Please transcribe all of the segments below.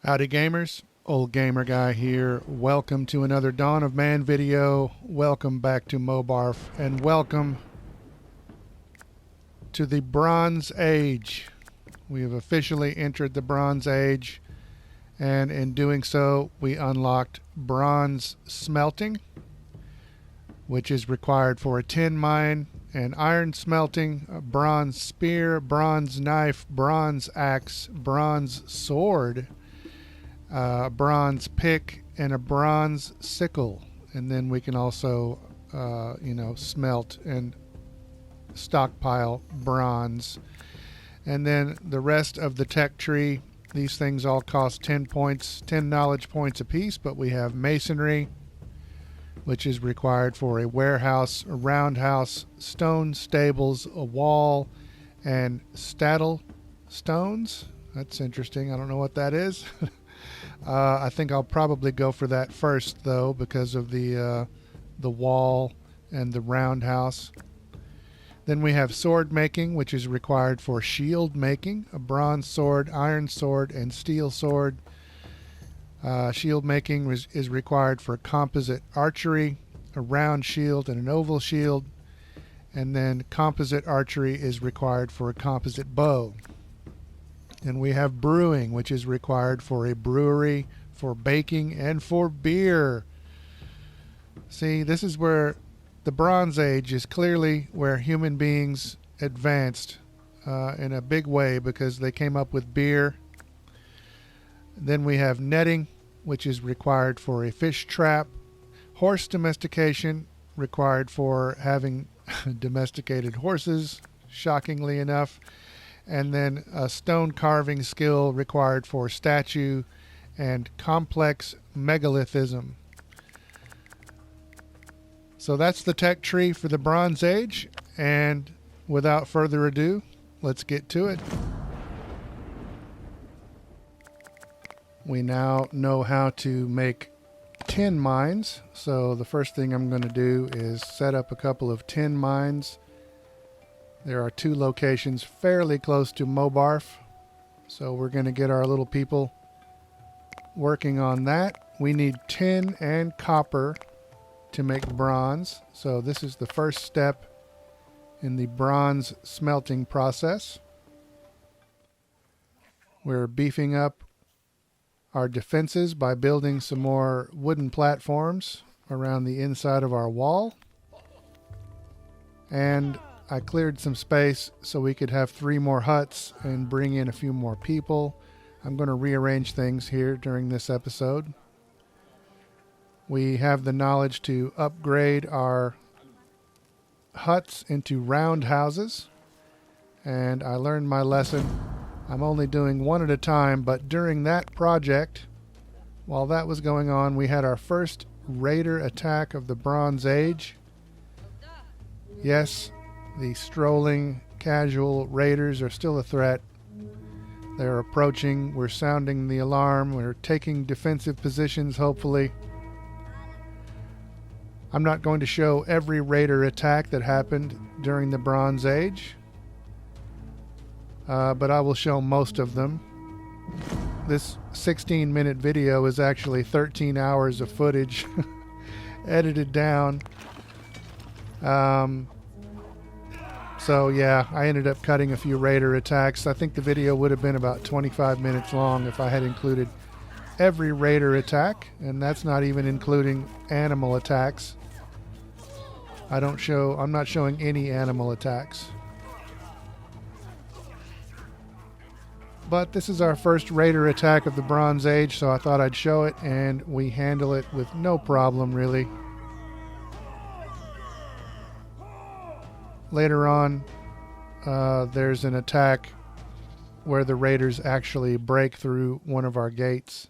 Howdy gamers, Old Gamer Guy here. Welcome to another Dawn of Man video. Welcome back to Mobarf, and welcome to the Bronze Age. We have officially entered the Bronze Age, and in doing so we unlocked bronze smelting, which is required for a tin mine, and iron smelting, a bronze spear, bronze knife, bronze axe, bronze sword, a bronze pick, and a bronze sickle. And then we can also smelt and stockpile bronze. And then the rest of the tech tree, these things all cost 10 points, 10 knowledge points apiece, but we have masonry, which is required for a warehouse, a roundhouse, stone stables, a wall, and stattle stones. That's interesting. I don't know what that is. I think I'll probably go for that first, though, because of the wall and the roundhouse. Then we have sword making, which is required for shield making, a bronze sword, iron sword, and steel sword. Shield making is required for composite archery, a round shield, and an oval shield. And then composite archery is required for a composite bow. And we have brewing, which is required for a brewery, for baking, and for beer. See, this is where the Bronze Age is clearly where human beings advanced in a big way, because they came up with beer. Then we have netting, which is required for a fish trap. Horse domestication, required for having domesticated horses, shockingly enough. And then a stone carving skill required for statue and complex megalithism. So that's the tech tree for the Bronze Age, and without further ado, let's get to it. We now know how to make tin mines, so the first thing I'm going to do is set up a couple of tin mines. There are two locations fairly close to Mobarf, so we're going to get our little people working on that. We need tin and copper to make bronze, so this is the first step in the bronze smelting process. We're beefing up our defenses by building some more wooden platforms around the inside of our wall. And I cleared some space so we could have 3 more huts and bring in a few more people. I'm going to rearrange things here during this episode. We have the knowledge to upgrade our huts into round houses, and I learned my lesson. I'm only doing one at a time, but during that project, while that was going on, we had our first raider attack of the Bronze Age. Yes, the strolling casual raiders are still a threat. They're approaching. We're sounding the alarm. We're taking defensive positions, hopefully. I'm not going to show every raider attack that happened during the Bronze Age, but I will show most of them. This 16-minute video is actually 13 hours of footage edited down. So yeah, I ended up cutting a few raider attacks. I think the video would have been about 25 minutes long if I had included every raider attack, and that's not even including animal attacks. I'm not showing any animal attacks. But this is our first raider attack of the Bronze Age, so I thought I'd show it, and we handle it with no problem, really. Later on, there's an attack where the raiders actually break through one of our gates.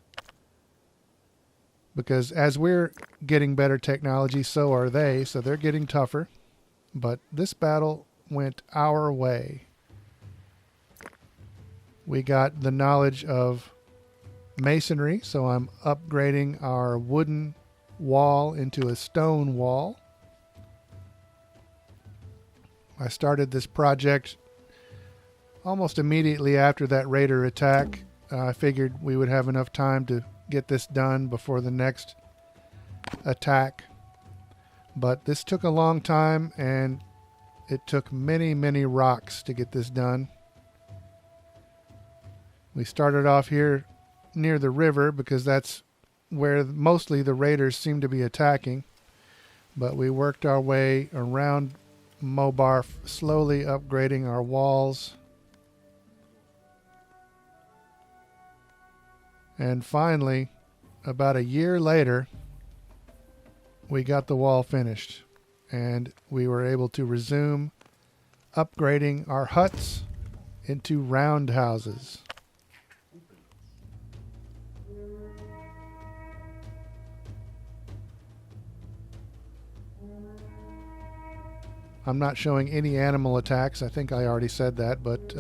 Because as we're getting better technology, so are they, so they're getting tougher. But this battle went our way. We got the knowledge of masonry, so I'm upgrading our wooden wall into a stone wall. I started this project almost immediately after that raider attack. I figured we would have enough time to get this done before the next attack. But this took a long time, and it took many, many rocks to get this done. We started off here near the river because that's where mostly the raiders seem to be attacking. But we worked our way around Mobarf, slowly upgrading our walls. And finally, about a year later, we got the wall finished. And we were able to resume upgrading our huts into round houses. I'm not showing any animal attacks. I think I already said that, but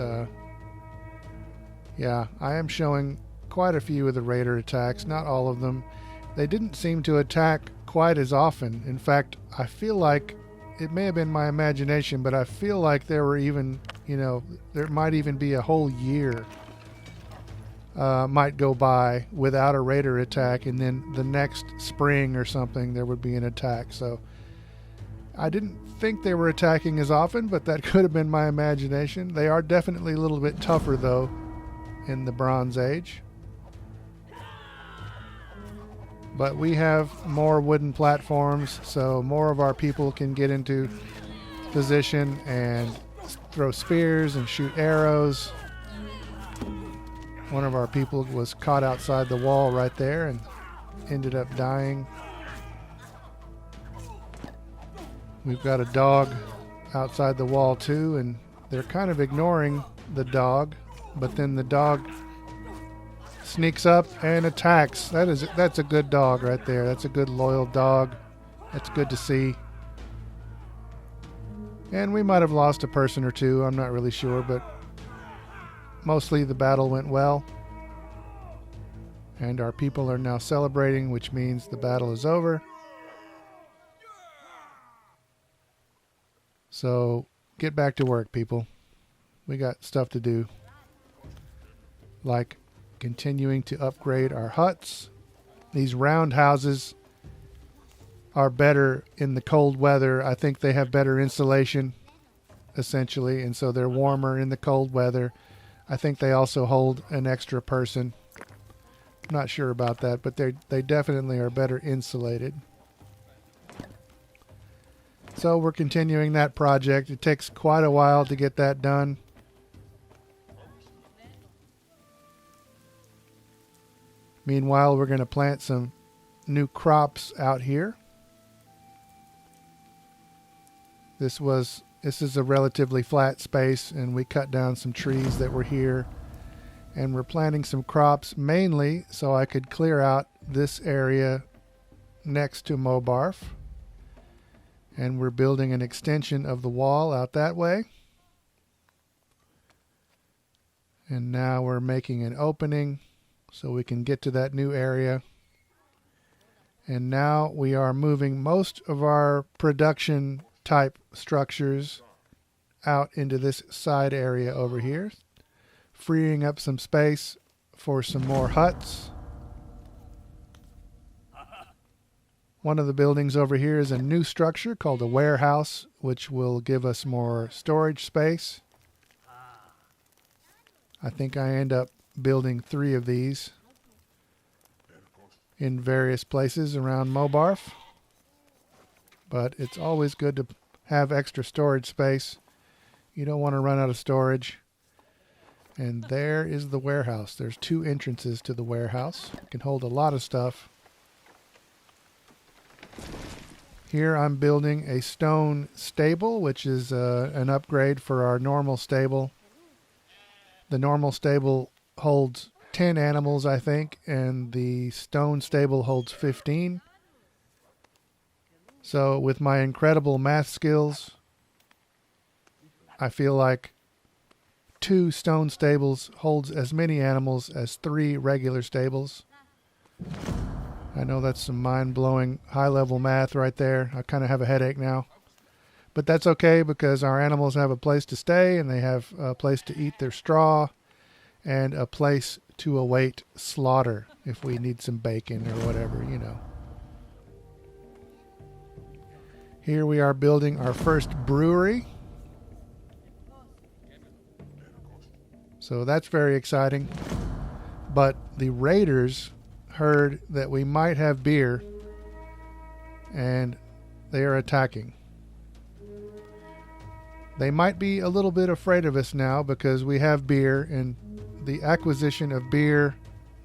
yeah, I am showing quite a few of the raider attacks, not all of them. They didn't seem to attack quite as often. In fact, I feel like it may have been my imagination, but I feel like there were even, there might even be a whole year might go by without a raider attack, and then the next spring or something there would be an attack. So I didn't think they were attacking as often, but that could have been my imagination. They are definitely a little bit tougher, though, in the Bronze Age. But we have more wooden platforms, so more of our people can get into position and throw spears and shoot arrows. One of our people was caught outside the wall right there and ended up dying. We've got a dog outside the wall too, and they're kind of ignoring the dog, but then the dog sneaks up and attacks. That's a good dog right there. That's a good loyal dog. That's good to see. And we might have lost a person or two, I'm not really sure, but mostly the battle went well. And our people are now celebrating, which means the battle is over. So get back to work, people. We got stuff to do, like continuing to upgrade our huts. These round houses are better in the cold weather. I think they have better insulation, essentially, and so they're warmer in the cold weather. I think they also hold an extra person. I'm not sure about that, but they definitely are better insulated. So we're continuing that project. It takes quite a while to get that done. Meanwhile, we're going to plant some new crops out here. This is a relatively flat space, and we cut down some trees that were here. And we're planting some crops mainly so I could clear out this area next to Mobarf. And we're building an extension of the wall out that way. And now we're making an opening so we can get to that new area. And now we are moving most of our production type structures out into this side area over here, freeing up some space for some more huts. One of the buildings over here is a new structure called a warehouse, which will give us more storage space. I think I end up building 3 of these in various places around Mobarf. But it's always good to have extra storage space. You don't want to run out of storage. And there is the warehouse. There's 2 entrances to the warehouse. It can hold a lot of stuff. Here I'm building a stone stable, which is an upgrade for our normal stable. The normal stable holds 10 animals, I think, and the stone stable holds 15. So with my incredible math skills, I feel like 2 stone stables holds as many animals as 3 regular stables. I know that's some mind-blowing high-level math right there. I kind of have a headache now. But that's okay because our animals have a place to stay, and they have a place to eat their straw and a place to await slaughter if we need some bacon or whatever, you know. Here we are building our first brewery. So that's very exciting. But the raiders heard that we might have beer, and they are attacking. They might be a little bit afraid of us now because we have beer, and the acquisition of beer,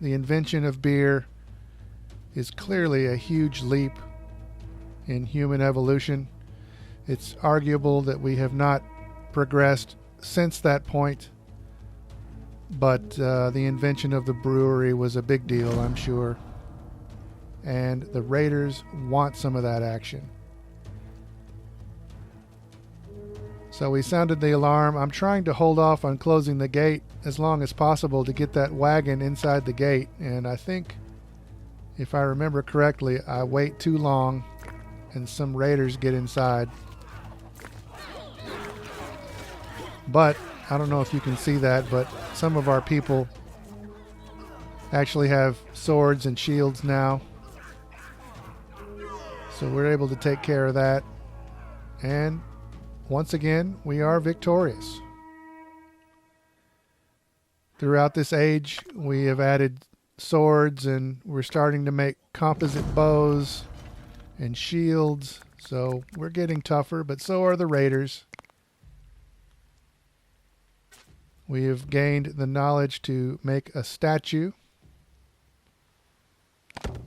the invention of beer, is clearly a huge leap in human evolution. It's arguable that we have not progressed since that point, but the invention of the brewery was a big deal, I'm sure. And the raiders want some of that action. So we sounded the alarm. I'm trying to hold off on closing the gate as long as possible to get that wagon inside the gate. And I think, if I remember correctly, I wait too long and some raiders get inside. But I don't know if you can see that, but some of our people actually have swords and shields now. So we're able to take care of that. And once again, we are victorious. Throughout this age, we have added swords, and we're starting to make composite bows and shields. So we're getting tougher, but so are the raiders. We have gained the knowledge to make a statue.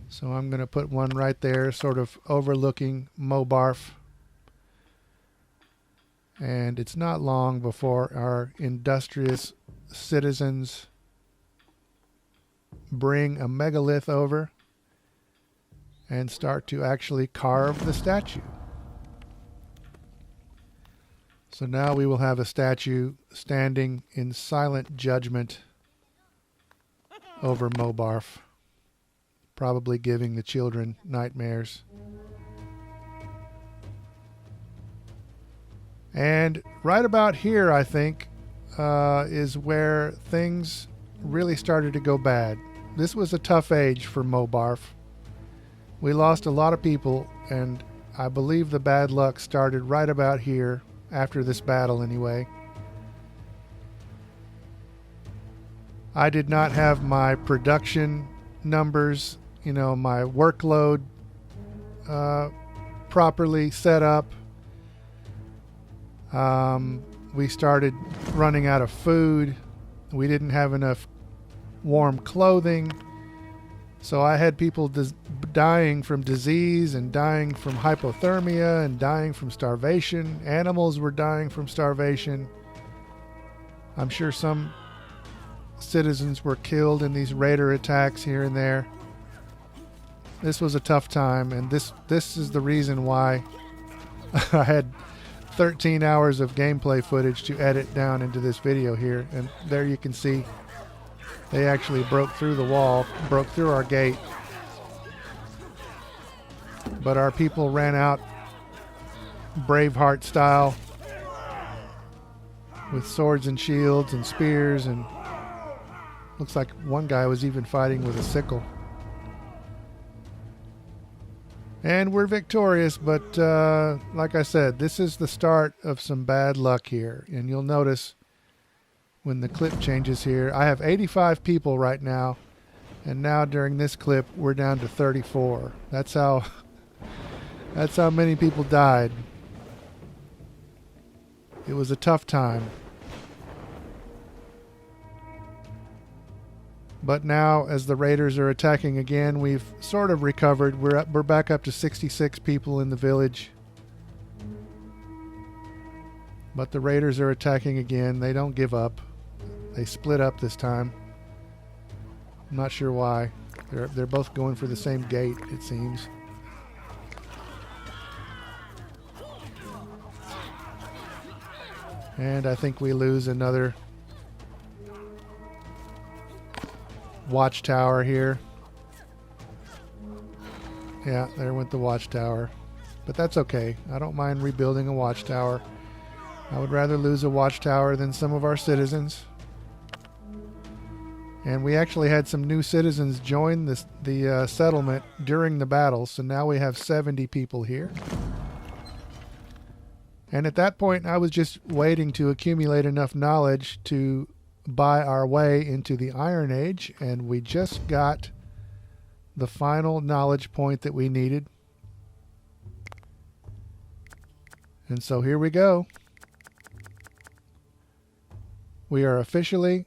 So I'm going to put one right there, sort of overlooking Mobarf. And it's not long before our industrious citizens bring a megalith over and start to actually carve the statue. So now we will have a statue standing in silent judgment over Mobarf, probably giving the children nightmares. And right about here, I think, is where things really started to go bad. This was a tough age for Mobarf. We lost a lot of people, and I believe the bad luck started right about here, after this battle anyway. I did not have my production numbers, you know, my workload properly set up. We started running out of food. We didn't have enough warm clothing. So I had people dying from disease and dying from hypothermia and dying from starvation. Animals were dying from starvation. I'm sure some citizens were killed in these raider attacks here and there. This was a tough time, and this is the reason why I had 13 hours of gameplay footage to edit down into this video here. And there you can see they actually broke through the wall, broke through our gate. But our people ran out Braveheart style with swords and shields and spears, and looks like one guy was even fighting with a sickle. And we're victorious, but like I said, this is the start of some bad luck here. And you'll notice when the clip changes here, I have 85 people right now, and now during this clip we're down to 34. That's how many people died. It was a tough time. But now, as the raiders are attacking again, we've sort of recovered. We're back up to 66 people in the village. But the raiders are attacking again. They don't give up. They split up this time. I'm not sure why. They're both going for the same gate, it seems. And I think we lose another watchtower here. Yeah, there went the watchtower. But that's okay. I don't mind rebuilding a watchtower. I would rather lose a watchtower than some of our citizens. And we actually had some new citizens join the settlement during the battle, so now we have 70 people here. And at that point, I was just waiting to accumulate enough knowledge to buy our way into the Iron Age, and we just got the final knowledge point that we needed. And so here we go. We are officially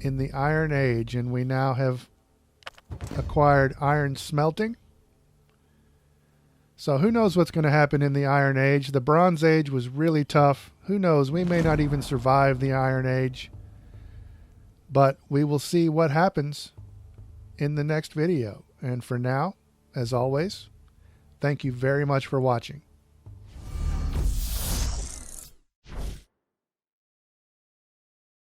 in the Iron Age, and we now have acquired iron smelting. So who knows what's going to happen in the Iron Age? The Bronze Age was really tough. Who knows? We may not even survive the Iron Age. But we will see what happens in the next video. And for now, as always, thank you very much for watching.